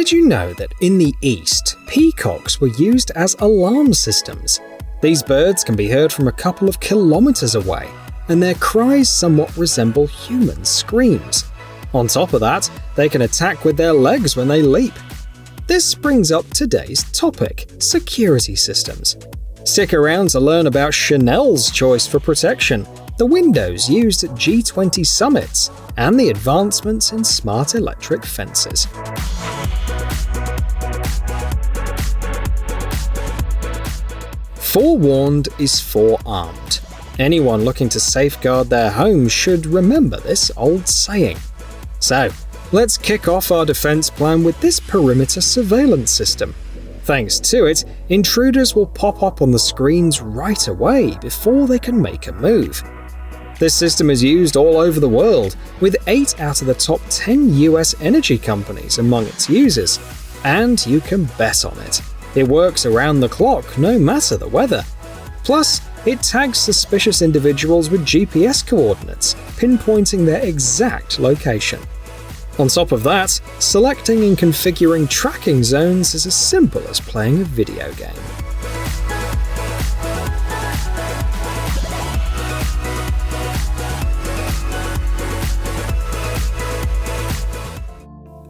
Did you know that in the East, peacocks were used as alarm systems? These birds can be heard from a couple of kilometers away, and their cries somewhat resemble human screams. On top of that, they can attack with their legs when they leap. This brings up today's topic: security systems. Stick around to learn about Chanel's choice for protection, the windows used at G20 summits, and the advancements in smart electric fences. Forewarned is forearmed. Anyone looking to safeguard their home should remember this old saying. So, let's kick off our defense plan with this perimeter surveillance system. Thanks to it, intruders will pop up on the screens right away before they can make a move. This system is used all over the world, with 8 out of the top 10 US energy companies among its users. And you can bet on it. It works around the clock, no matter the weather. Plus, it tags suspicious individuals with GPS coordinates, pinpointing their exact location. On top of that, selecting and configuring tracking zones is as simple as playing a video game.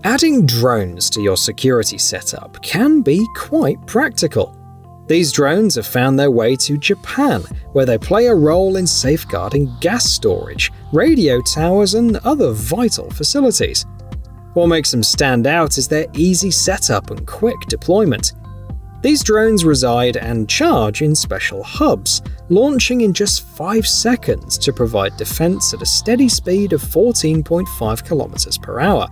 Adding drones to your security setup can be quite practical. These drones have found their way to Japan, where they play a role in safeguarding gas storage, radio towers, and other vital facilities. What makes them stand out is their easy setup and quick deployment. These drones reside and charge in special hubs, launching in just 5 seconds to provide defense at a steady speed of 14.5 kilometers per hour.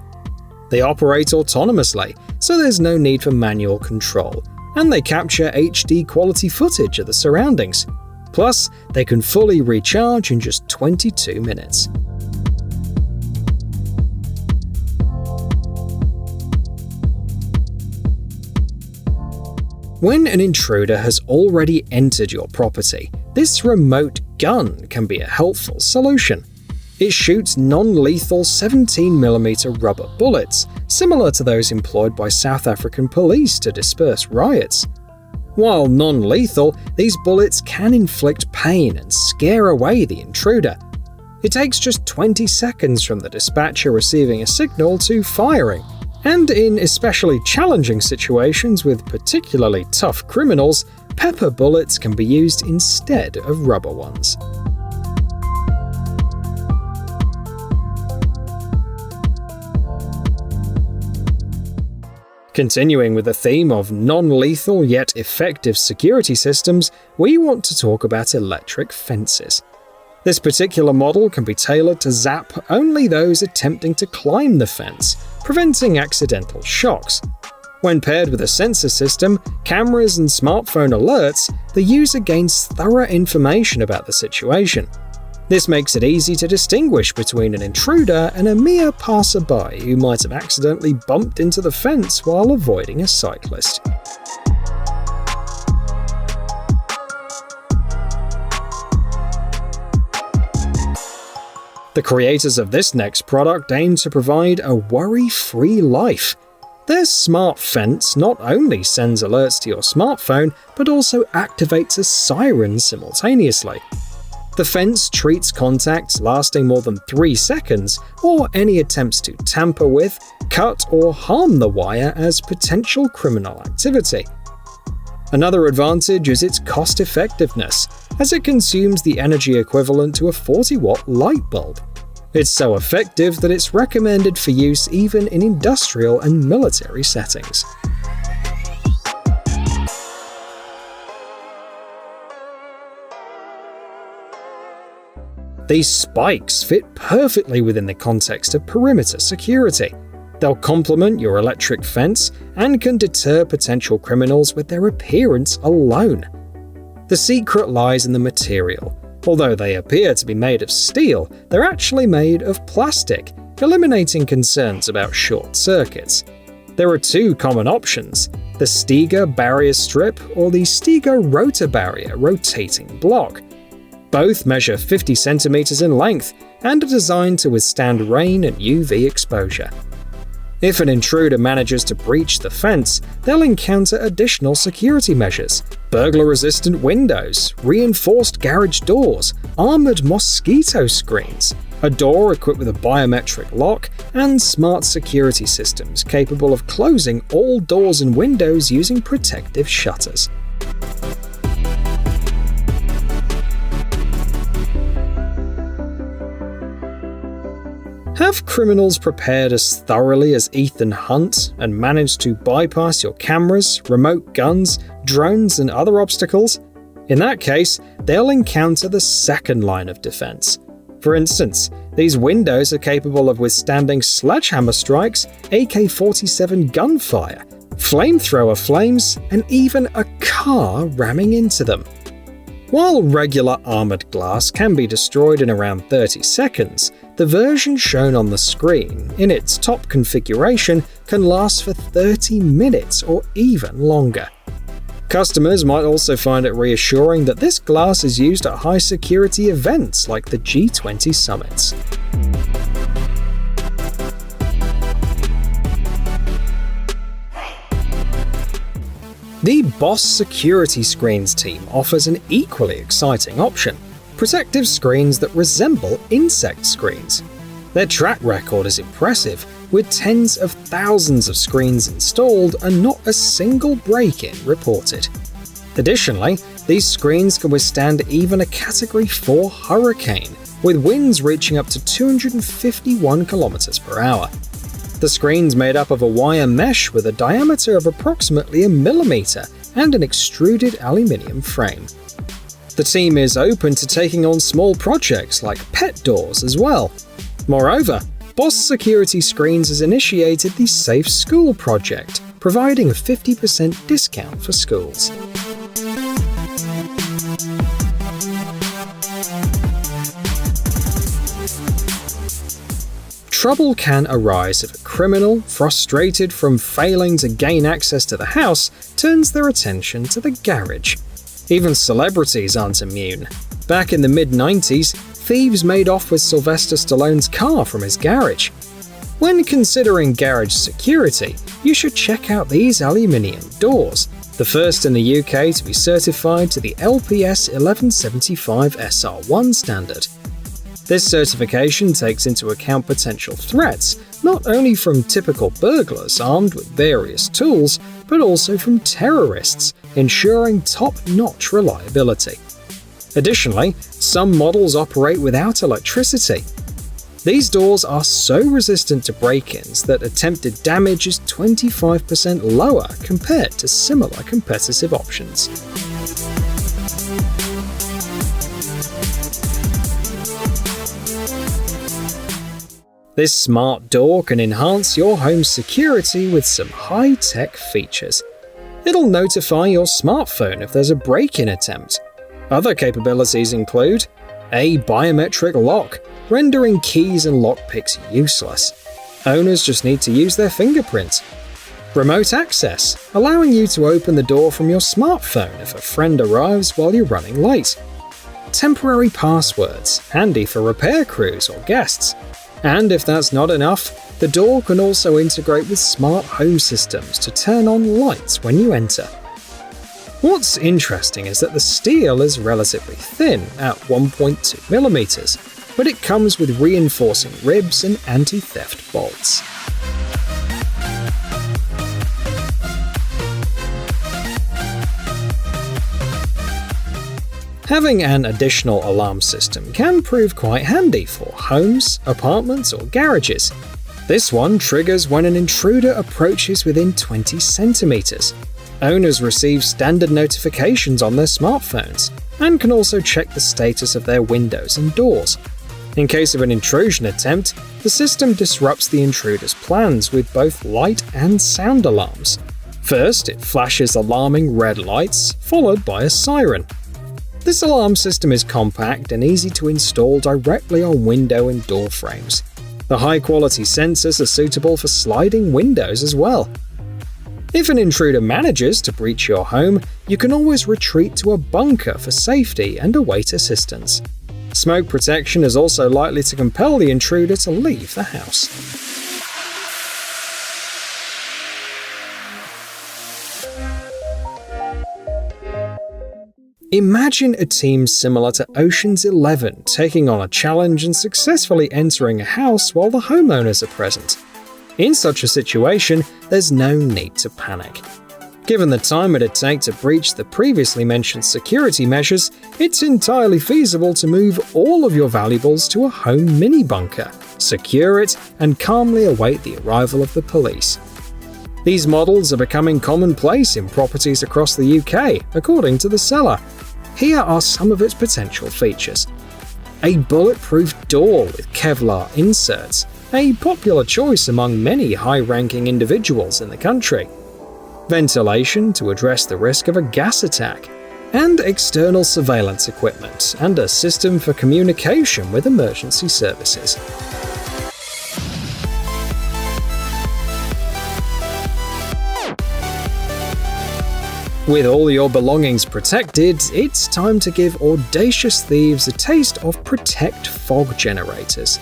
They operate autonomously, so there's no need for manual control, and they capture HD quality footage of the surroundings. Plus, they can fully recharge in just 22 minutes. When an intruder has already entered your property, this remote gun can be a helpful solution. It shoots non-lethal 17mm rubber bullets, similar to those employed by South African police to disperse riots. While non-lethal, these bullets can inflict pain and scare away the intruder. It takes just 20 seconds from the dispatcher receiving a signal to firing, and in especially challenging situations with particularly tough criminals, pepper bullets can be used instead of rubber ones. Continuing with the theme of non-lethal yet effective security systems, we want to talk about electric fences. This particular model can be tailored to zap only those attempting to climb the fence, preventing accidental shocks. When paired with a sensor system, cameras, and smartphone alerts, the user gains thorough information about the situation. This makes it easy to distinguish between an intruder and a mere passerby who might have accidentally bumped into the fence while avoiding a cyclist. The creators of this next product aim to provide a worry-free life. Their smart fence not only sends alerts to your smartphone, but also activates a siren simultaneously. The fence treats contacts lasting more than 3 seconds, or any attempts to tamper with, cut, or harm the wire as potential criminal activity. Another advantage is its cost-effectiveness, as it consumes the energy equivalent to a 40-watt light bulb. It's so effective that it's recommended for use even in industrial and military settings. These spikes fit perfectly within the context of perimeter security. They'll complement your electric fence and can deter potential criminals with their appearance alone. The secret lies in the material. Although they appear to be made of steel, they're actually made of plastic, eliminating concerns about short circuits. There are 2 common options: the Stiga barrier strip or the Stiga rotor barrier rotating block. Both measure 50 centimeters in length and are designed to withstand rain and UV exposure. If an intruder manages to breach the fence, they'll encounter additional security measures: burglar-resistant windows, reinforced garage doors, armored mosquito screens, a door equipped with a biometric lock, and smart security systems capable of closing all doors and windows using protective shutters. Have criminals prepared as thoroughly as Ethan Hunt and managed to bypass your cameras, remote guns, drones, and other obstacles? In that case, they'll encounter the second line of defense. For instance, these windows are capable of withstanding sledgehammer strikes, AK-47 gunfire, flamethrower flames, and even a car ramming into them. While regular armored glass can be destroyed in around 30 seconds, the version shown on the screen, in its top configuration, can last for 30 minutes or even longer. Customers might also find it reassuring that this glass is used at high-security events like the G20 summits. The Boss Security Screens team offers an equally exciting option: protective screens that resemble insect screens. Their track record is impressive, with tens of thousands of screens installed and not a single break-in reported. Additionally, these screens can withstand even a Category 4 hurricane, with winds reaching up to 251 km per hour. The screen's made up of a wire mesh with a diameter of approximately 1 millimeter and an extruded aluminium frame. The team is open to taking on small projects like pet doors as well. Moreover, Boss Security Screens has initiated the Safe School project, providing a 50% discount for schools. Trouble can arise if a criminal, frustrated from failing to gain access to the house, turns their attention to the garage. Even celebrities aren't immune. Back in the mid-90s, thieves made off with Sylvester Stallone's car from his garage. When considering garage security, you should check out these aluminium doors, the first in the UK to be certified to the LPS 1175 SR1 standard. This certification takes into account potential threats, not only from typical burglars armed with various tools, but also from terrorists, ensuring top-notch reliability. Additionally, some models operate without electricity. These doors are so resistant to break-ins that attempted damage is 25% lower compared to similar competitive options. This smart door can enhance your home's security with some high-tech features. It'll notify your smartphone if there's a break-in attempt. Other capabilities include a biometric lock, rendering keys and lockpicks useless. Owners just need to use their fingerprint. Remote access, allowing you to open the door from your smartphone if a friend arrives while you're running late. Temporary passwords, handy for repair crews or guests. And if that's not enough, the door can also integrate with smart home systems to turn on lights when you enter. What's interesting is that the steel is relatively thin at 1.2 millimeters, but it comes with reinforcing ribs and anti-theft bolts. Having an additional alarm system can prove quite handy for homes, apartments, or garages. This one triggers when an intruder approaches within 20 centimeters. Owners receive standard notifications on their smartphones and can also check the status of their windows and doors. In case of an intrusion attempt, the system disrupts the intruder's plans with both light and sound alarms. First, it flashes alarming red lights, followed by a siren. This alarm system is compact and easy to install directly on window and door frames. The high-quality sensors are suitable for sliding windows as well. If an intruder manages to breach your home, you can always retreat to a bunker for safety and await assistance. Smoke protection is also likely to compel the intruder to leave the house. Imagine a team similar to Ocean's 11 taking on a challenge and successfully entering a house while the homeowners are present. In such a situation, there's no need to panic. Given the time it'd take to breach the previously mentioned security measures, it's entirely feasible to move all of your valuables to a home mini-bunker, secure it, and calmly await the arrival of the police. These models are becoming commonplace in properties across the UK, according to the seller. Here are some of its potential features. A bulletproof door with Kevlar inserts, a popular choice among many high-ranking individuals in the country. Ventilation to address the risk of a gas attack, and external surveillance equipment, and a system for communication with emergency services. With all your belongings protected, it's time to give audacious thieves a taste of Protect fog generators.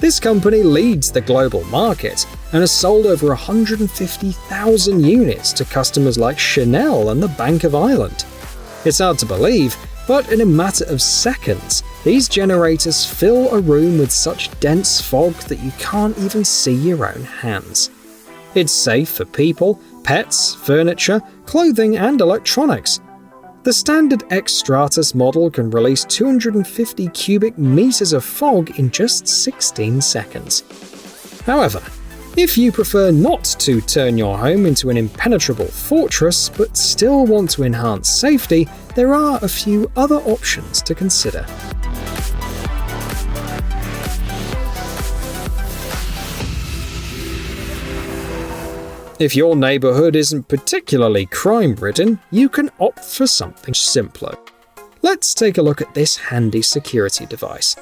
This company leads the global market and has sold over 150,000 units to customers like Chanel and the Bank of Ireland. It's hard to believe, but in a matter of seconds, these generators fill a room with such dense fog that you can't even see your own hands. It's safe for people, pets, furniture, clothing, and electronics. The standard X Stratus model can release 250 cubic meters of fog in just 16 seconds. However, if you prefer not to turn your home into an impenetrable fortress but still want to enhance safety, there are a few other options to consider. If your neighborhood isn't particularly crime-ridden, you can opt for something simpler. Let's take a look at this handy security device.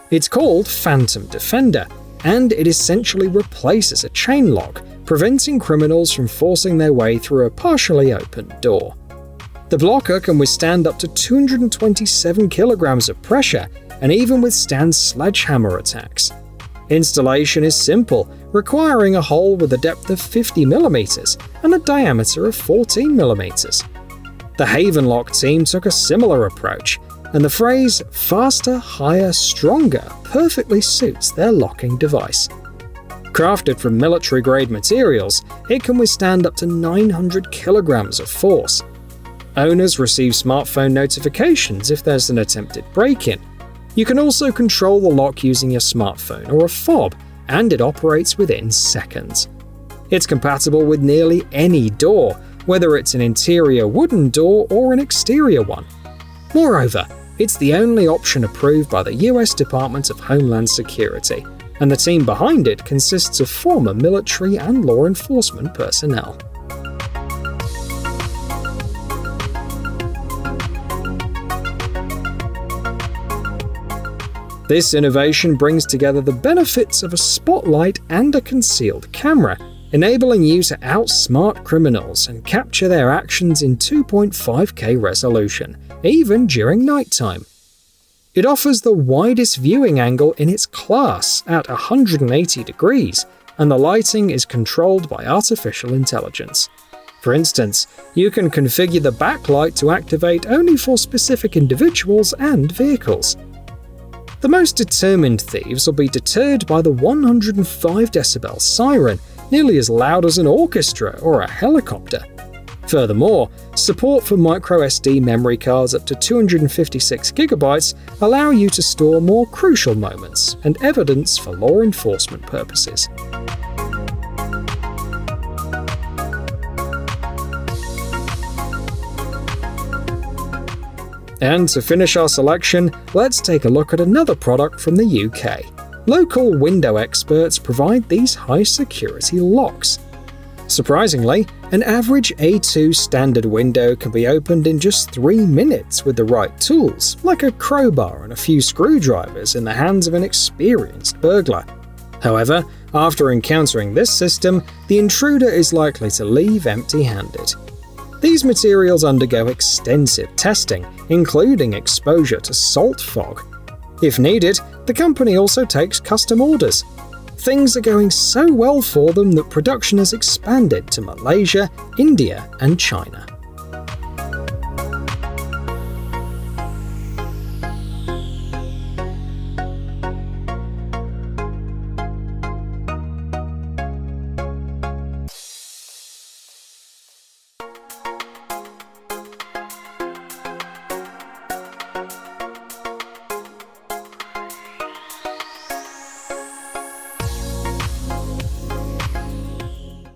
It's called Phantom Defender, and it essentially replaces a chain lock, preventing criminals from forcing their way through a partially open door. The blocker can withstand up to 227 kilograms of pressure and even withstand sledgehammer attacks. Installation is simple, requiring a hole with a depth of 50 mm and a diameter of 14 mm. The Havenlock team took a similar approach, and the phrase "faster, higher, stronger" perfectly suits their locking device. Crafted from military-grade materials, it can withstand up to 900 kilograms of force. Owners receive smartphone notifications if there's an attempted break-in. You can also control the lock using your smartphone or a fob, and it operates within seconds. It's compatible with nearly any door, whether it's an interior wooden door or an exterior one. Moreover, it's the only option approved by the US Department of Homeland Security, and the team behind it consists of former military and law enforcement personnel. This innovation brings together the benefits of a spotlight and a concealed camera, enabling you to outsmart criminals and capture their actions in 2.5K resolution, even during nighttime. It offers the widest viewing angle in its class at 180 degrees, and the lighting is controlled by artificial intelligence. For instance, you can configure the backlight to activate only for specific individuals and vehicles. The most determined thieves will be deterred by the 105 decibel siren, nearly as loud as an orchestra or a helicopter. Furthermore, support for microSD memory cards up to 256 GB allow you to store more crucial moments and evidence for law enforcement purposes. And to finish our selection, let's take a look at another product from the UK. Local window experts provide these high-security locks. Surprisingly, an average A2 standard window can be opened in just 3 minutes with the right tools, like a crowbar and a few screwdrivers in the hands of an experienced burglar. However, after encountering this system, the intruder is likely to leave empty-handed. These materials undergo extensive testing, including exposure to salt fog. If needed, the company also takes custom orders. Things are going so well for them that production has expanded to Malaysia, India, and China.